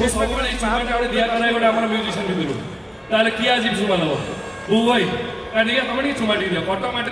ସବୁବେଳେ ଏଇ ଛୁଆଟା ଗୋଟେ ଦିଆ କରାଏ ଗୋଟେ ଆମର ମ୍ୟୁଜିସିଆନ୍ ଭିତରୁ ତାହେଲେ କିଏ ଆଜି ଛୁମା ଦେବ ବୋଉ ଭାଇ ଟିକେ ତମେ ଟିକେ ଛୁମା ଟିକେ ଦିଅ କଟକ ମାଟି